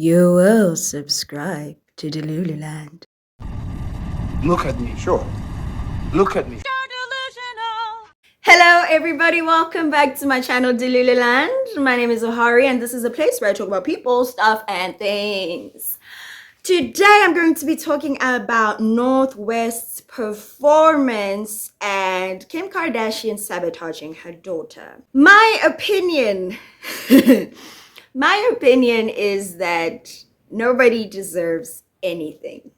you will subscribe to Delululand. Look at me. Sure. Look at me. Hello everybody, welcome back to my channel Delululand. My name is Ohari and this is a place where I talk about people, stuff, and things. Today I'm going to be talking about Northwest's performance and Kim Kardashian sabotaging her daughter. My opinion is that nobody deserves anything.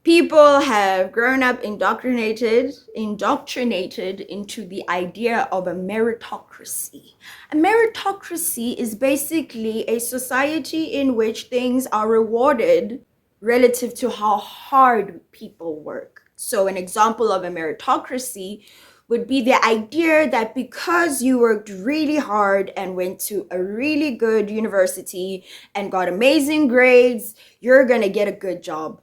People have grown up indoctrinated into the idea of a meritocracy. A meritocracy is basically a society in which things are rewarded relative to how hard people work. So an example of a meritocracy would be the idea that because you worked really hard and went to a really good university and got amazing grades, you're gonna get a good job.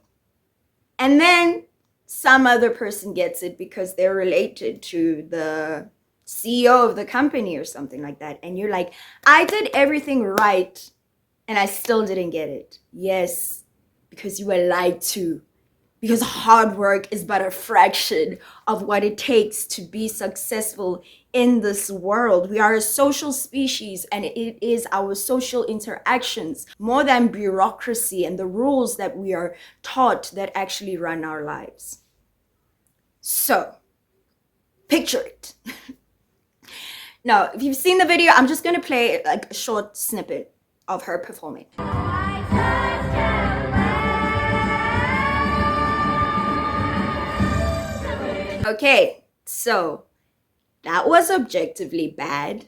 And then some other person gets it because they're related to the CEO of the company or something like that. And you're like, I did everything right and I still didn't get it. Yes, because you were lied to. Because hard work is but a fraction of what it takes to be successful in this world. We are a social species, and it is our social interactions more than bureaucracy and the rules that we are taught that actually run our lives. So, picture it. Now, if you've seen the video, I'm just going to play like a short snippet of her performing. Okay, so that was objectively bad.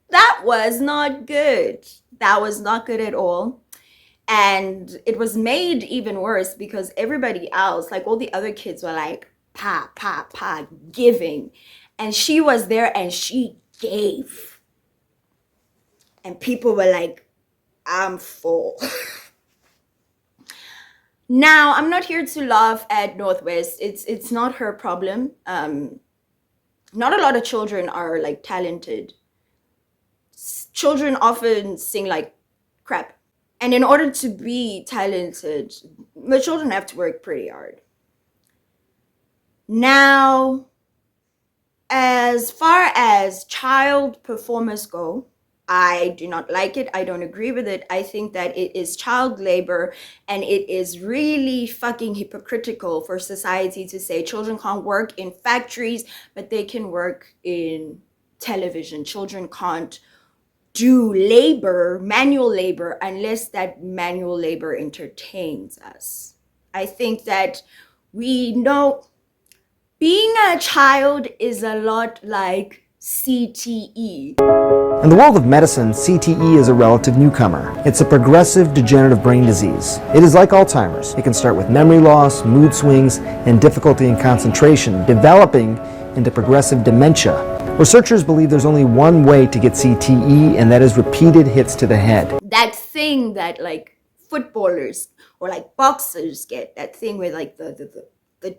That was not good. That was not good at all. And it was made even worse because everybody else, like all the other kids, were like, pa, pa, pa, giving. And she was there and she gave. And people were like, I'm full. Now, I'm not here to laugh at Northwest. It's not her problem. Not a lot of children are like talented. Children often sing like crap. And in order to be talented, the children have to work pretty hard. Now, as far as child performers go, I do not like it. I don't agree with it. I think that it is child labor, and it is really fucking hypocritical for society to say children can't work in factories, but they can work in television. Children can't do labor, manual labor, unless that manual labor entertains us. I think that we know being a child is a lot like CTE. In the world of medicine, CTE is a relative newcomer. It's a progressive degenerative brain disease. It is like Alzheimer's. It can start with memory loss, mood swings, and difficulty in concentration, developing into progressive dementia. Researchers believe there's only one way to get CTE, and that is repeated hits to the head. That thing that like footballers or like boxers get, that thing where like the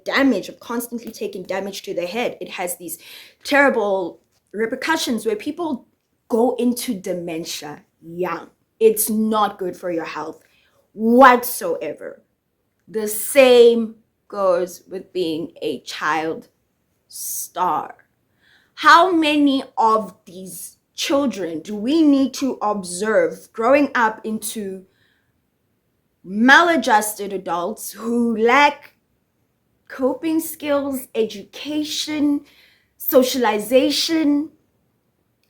damage of constantly taking damage to the head, it has these terrible repercussions where people go into dementia young. It's not good for your health whatsoever. The same goes with being a child star. How many of these children do we need to observe growing up into maladjusted adults who lack coping skills, education, socialization?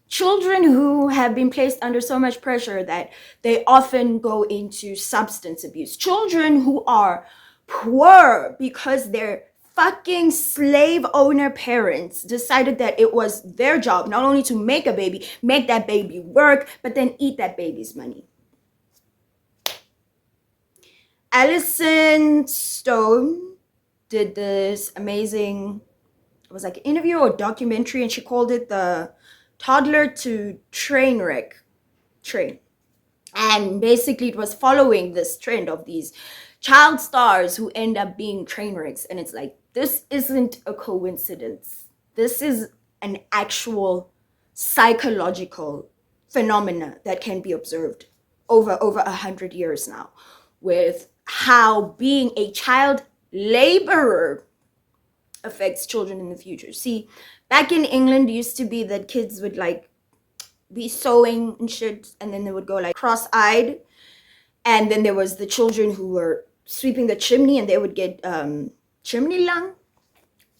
Children who have been placed under so much pressure that they often go into substance abuse. Children who are poor because their fucking slave owner parents decided that it was their job not only to make a baby, make that baby work, but then eat that baby's money. Alison Stone did this amazing, it was like an interview or documentary, and she called it the toddler to train wreck train. And basically it was following this trend of these child stars who end up being train wrecks. And it's like, this isn't a coincidence. This is an actual psychological phenomena that can be observed over 100 years now, with how being a child laborer affects children in the future. See, back in England, it used to be that kids would like be sewing and shit, and then they would go like cross-eyed, and then there was the children who were sweeping the chimney, and they would get chimney lung,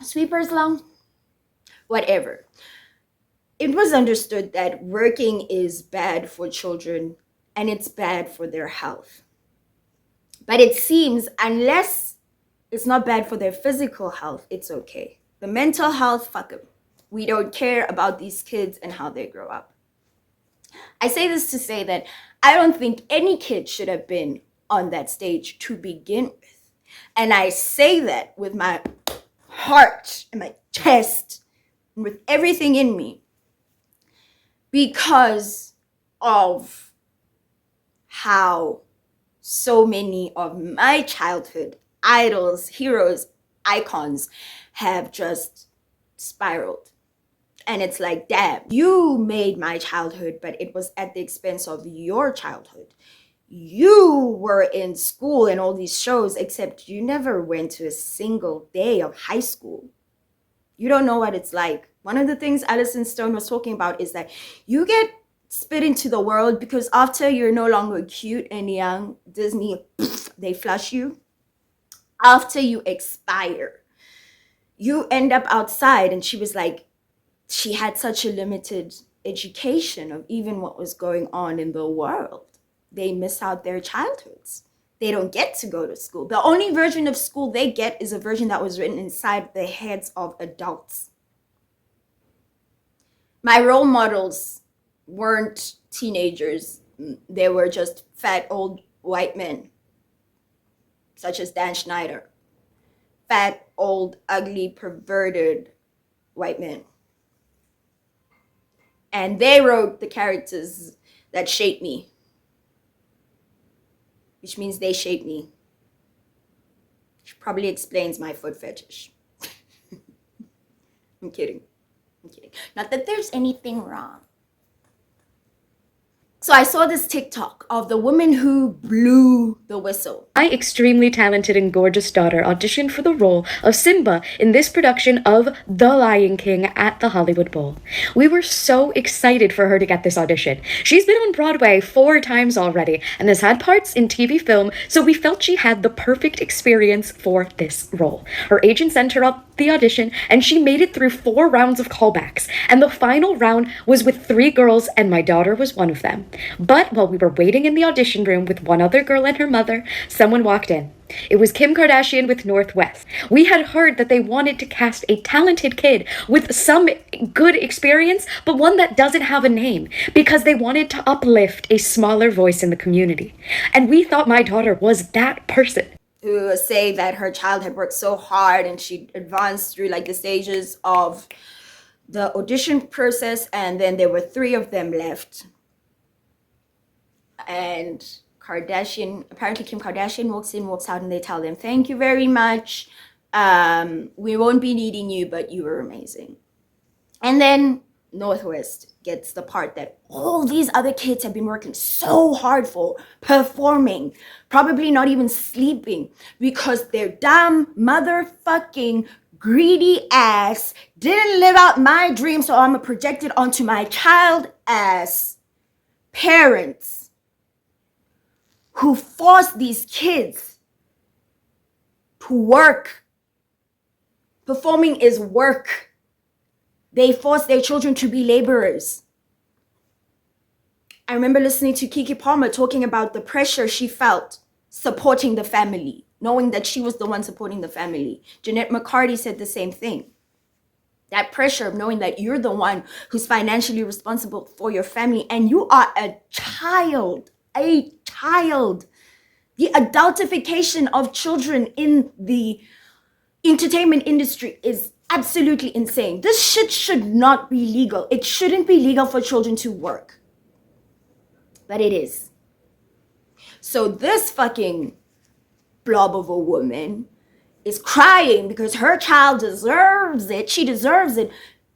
sweeper's lung, whatever. It was understood that working is bad for children and it's bad for their health. But it seems unless it's not bad for their physical health, it's okay. The mental health, fuck them. We don't care about these kids and how they grow up. I say this to say that I don't think any kid should have been on that stage to begin with. And I say that with my heart and my chest and with everything in me, because of how so many of my childhood idols, heroes, icons have just spiraled. And it's like, damn, you made my childhood, but it was at the expense of your childhood. You were in school and all these shows, except you never went to a single day of high school. You don't know what it's like. One of the things Alison Stone was talking about is that you get spit into the world because after you're no longer cute and young, Disney, they flush you. After you expire, you end up outside. And she was like, she had such a limited education of even what was going on in the world. They miss out their childhoods. They don't get to go to school. The only version of school they get is a version that was written inside the heads of adults. My role models weren't teenagers. They were just fat old white men, such as Dan Schneider. Fat, old, ugly, perverted white men. And they wrote the characters that shaped me, which means they shaped me. Which probably explains my foot fetish. I'm kidding. Not that there's anything wrong. So I saw this TikTok of the woman who blew the whistle. My extremely talented and gorgeous daughter auditioned for the role of Simba in this production of The Lion King at the Hollywood Bowl. We were so excited for her to get this audition. She's been on Broadway 4 times already and has had parts in TV film, so we felt she had the perfect experience for this role. Her agent sent her up the audition and she made it through 4 rounds of callbacks, and the final round was with 3 girls and my daughter was one of them. But while we were waiting in the audition room with one other girl and her mother, someone walked in. It was Kim Kardashian with Northwest. We had heard that they wanted to cast a talented kid with some good experience, but one that doesn't have a name, because they wanted to uplift a smaller voice in the community. And we thought my daughter was that person. Who say that her child had worked so hard and she advanced through like the stages of the audition process, and then there were 3 of them left. And apparently Kim Kardashian walks in, walks out, and they tell them, thank you very much. We won't be needing you, but you were amazing. And then Northwest gets the part that all these other kids have been working so hard for, performing, probably not even sleeping, because their damn motherfucking greedy ass didn't live out my dream, so I'm gonna project it onto my child ass parents who force these kids to work. Performing is work. They force their children to be laborers. I remember listening to Keke Palmer talking about the pressure she felt supporting the family, knowing that she was the one supporting the family. Jeanette McCarty said the same thing. That pressure of knowing that you're the one who's financially responsible for your family and you are a child. The adultification of children in the entertainment industry is absolutely insane. This shit should not be legal. It shouldn't be legal for children to work. But it is. So this fucking blob of a woman is crying because her child deserves it. She deserves it.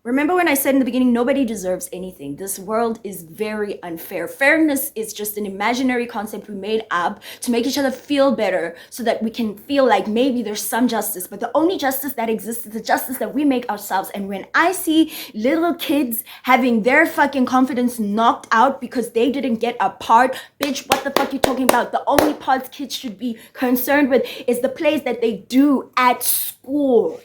Remember when I said in the beginning, nobody deserves anything. This world is very unfair. Fairness is just an imaginary concept we made up to make each other feel better so that we can feel like maybe there's some justice. But the only justice that exists is the justice that we make ourselves. And when I see little kids having their fucking confidence knocked out because they didn't get a part, bitch, what the fuck you talking about? The only parts kids should be concerned with is the plays that they do at school.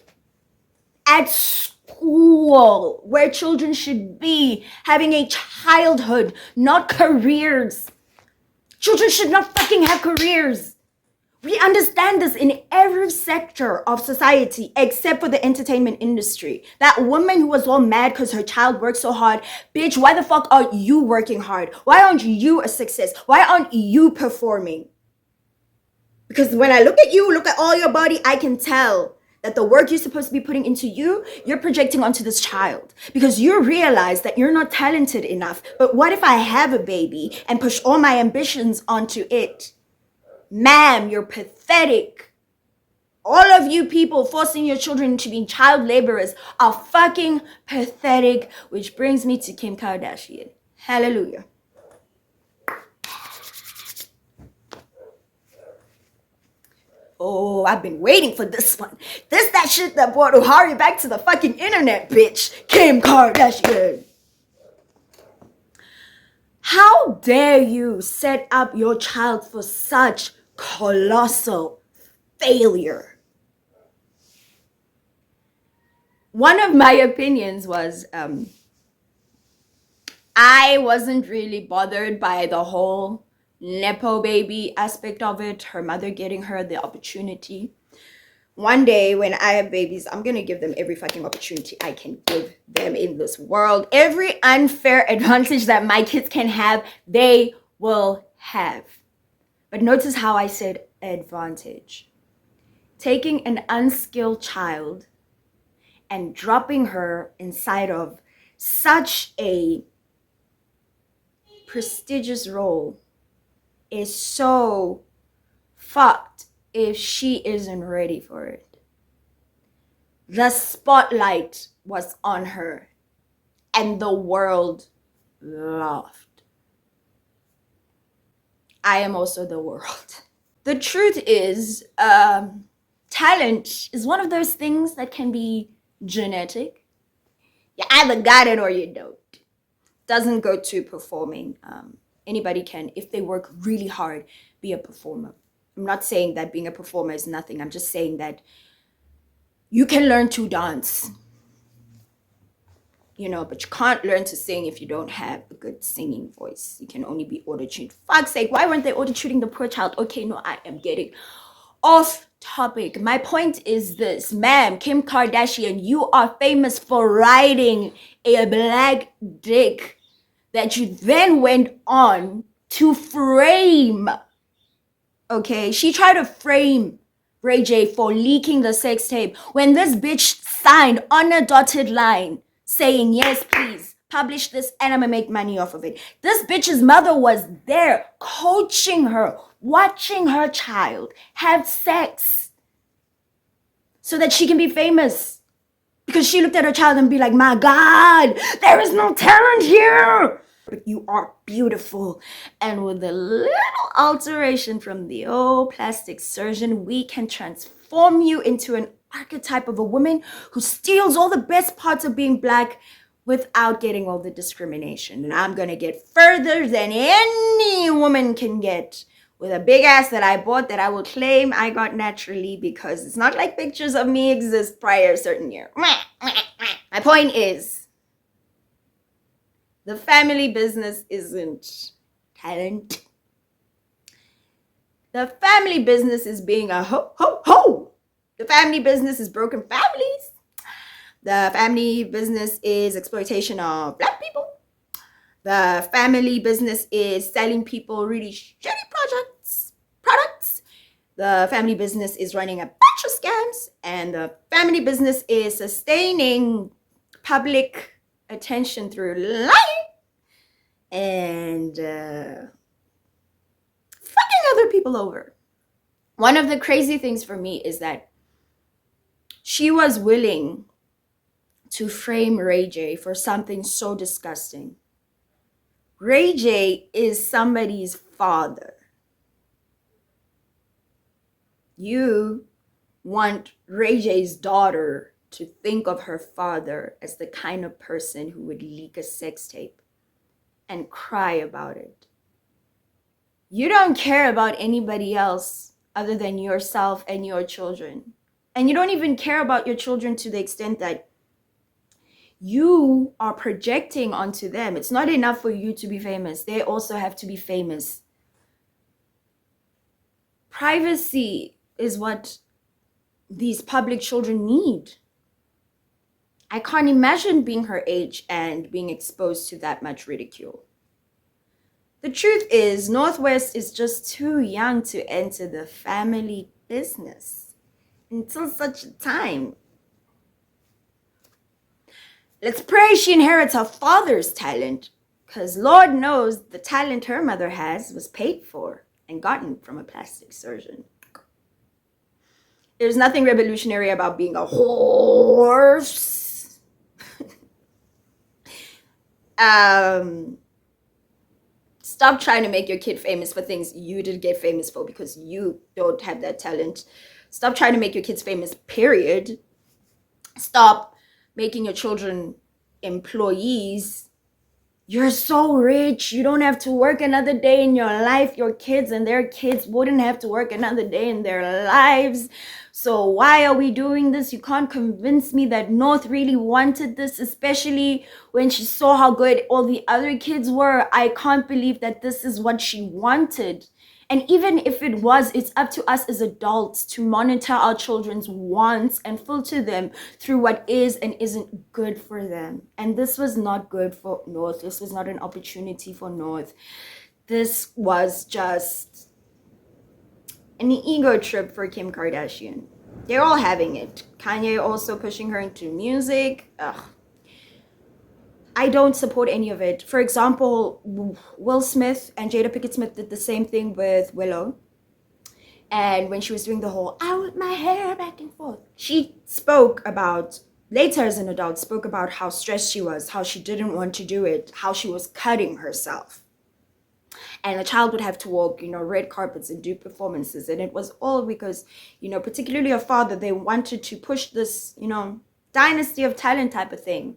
At school, where children should be having a childhood, not careers. Children should not fucking have careers. We understand this in every sector of society except for the entertainment industry. That woman who was all mad because her child worked so hard, bitch, why the fuck aren't you working hard? Why aren't you a success? Why aren't you performing? Because when I look at you, look at all your body, I can tell that the work you're supposed to be putting into you, you're projecting onto this child. Because you realize that you're not talented enough. But what if I have a baby and push all my ambitions onto it? Ma'am, you're pathetic. All of you people forcing your children into being child laborers are fucking pathetic. Which brings me to Kim Kardashian. Hallelujah. Oh, I've been waiting for this one. This that shit that brought Ohari back to the fucking internet, bitch. Kim Kardashian. How dare you set up your child for such colossal failure? One of my opinions was I wasn't really bothered by the whole Nepo baby aspect of it, her mother getting her the opportunity. One day when I have babies, I'm going to give them every fucking opportunity I can give them in this world. Every unfair advantage that my kids can have, they will have. But notice how I said advantage. Taking an unskilled child and dropping her inside of such a prestigious role is so fucked if she isn't ready for it. The spotlight was on her and the world laughed. I am also the world. The truth is, talent is one of those things that can be genetic. You either got it or you don't. Doesn't go to performing. Anybody can, if they work really hard, be a performer. I'm not saying that being a performer is nothing. I'm just saying that you can learn to dance, but you can't learn to sing if you don't have a good singing voice. You can only be auto-tuned. Fuck's sake, why weren't they auto-tuning the poor child? Okay, no, I am getting off topic. My point is this, ma'am, Kim Kardashian, you are famous for riding a black dick that you then went on to frame. Okay, she tried to frame Ray J for leaking the sex tape when this bitch signed on a dotted line saying, yes, please, publish this and I'm gonna make money off of it. This bitch's mother was there coaching her, watching her child have sex so that she can be famous. Because she looked at her child and be like, my God, there is no talent here. But you are beautiful. And with a little alteration from the old plastic surgeon, we can transform you into an archetype of a woman who steals all the best parts of being black without getting all the discrimination. And I'm going to get further than any woman can get with a big ass that I bought that I will claim I got naturally, because it's not like pictures of me exist prior a certain year. My point is, the family business isn't talent. The family business is being a ho, ho, ho. The family business is broken families. The family business is exploitation of black people. The family business is selling people really shitty products. The family business is running a bunch of scams. And the family business is sustaining public attention through lying and fucking other people over. One of the crazy things for me is that she was willing to frame Ray J for something so disgusting. Ray J is somebody's father. You want Ray J's daughter to think of her father as the kind of person who would leak a sex tape and cry about it. You don't care about anybody else other than yourself and your children. And you don't even care about your children to the extent that you are projecting onto them. It's not enough for you to be famous. They also have to be famous. Privacy is what these public children need. I can't imagine being her age and being exposed to that much ridicule. The truth is, Northwest is just too young to enter the family business until such a time. Let's pray she inherits her father's talent, because Lord knows the talent her mother has was paid for and gotten from a plastic surgeon. There's nothing revolutionary about being a horse. Stop trying to make your kid famous for things you didn't get famous for because you don't have that talent. Stop trying to make your kids famous, period. Stop making your children employees. You're so rich, you don't have to work another day in your life. Your kids and their kids wouldn't have to work another day in their lives. So why are we doing this? You can't convince me that North really wanted this, especially when she saw how good all the other kids were. I can't believe that this is what she wanted. And even if it was, it's up to us as adults to monitor our children's wants and filter them through what is and isn't good for them. And this was not good for North. This was not an opportunity for North. This was just an ego trip for Kim Kardashian. They're all having it. Kanye also pushing her into music. Ugh. I don't support any of it. For example, Will Smith and Jada Pinkett Smith did the same thing with Willow. And when she was doing the whole, I whip my hair back and forth, she spoke about, later as an adult, spoke about how stressed she was, how she didn't want to do it, how she was cutting herself. And a child would have to walk, red carpets and do performances. And it was all because, particularly her father, they wanted to push this, dynasty of talent type of thing.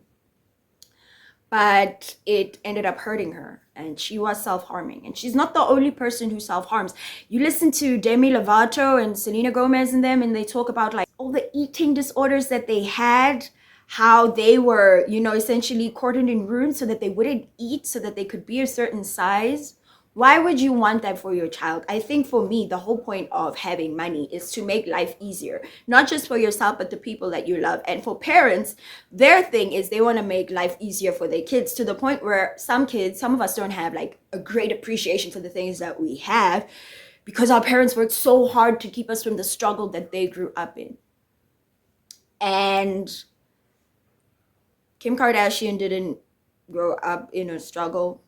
But it ended up hurting her, and she was self-harming. And she's not the only person who self-harms. You listen to Demi Lovato and Selena Gomez and them, and they talk about like all the eating disorders that they had, how they were, essentially cordoned in rooms so that they wouldn't eat, so that they could be a certain size. Why would you want that for your child? I think for me, the whole point of having money is to make life easier, not just for yourself, but the people that you love. And for parents, their thing is they want to make life easier for their kids, to the point where some of us don't have like a great appreciation for the things that we have because our parents worked so hard to keep us from the struggle that they grew up in. And Kim Kardashian didn't grow up in a struggle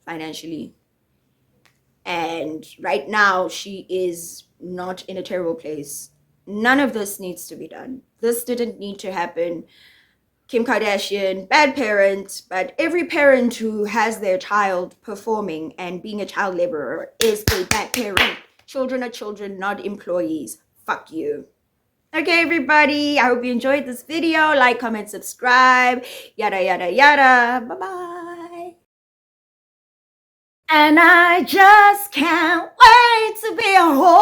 financially. And right now, she is not in a terrible place. None of this needs to be done. This didn't need to happen. Kim Kardashian, bad parent, but every parent who has their child performing and being a child laborer is a bad parent. Children are children, not employees. Fuck you. Okay, everybody, I hope you enjoyed this video. Like, comment, subscribe, yada, yada, yada. Bye-bye. And I just can't wait to be a horse.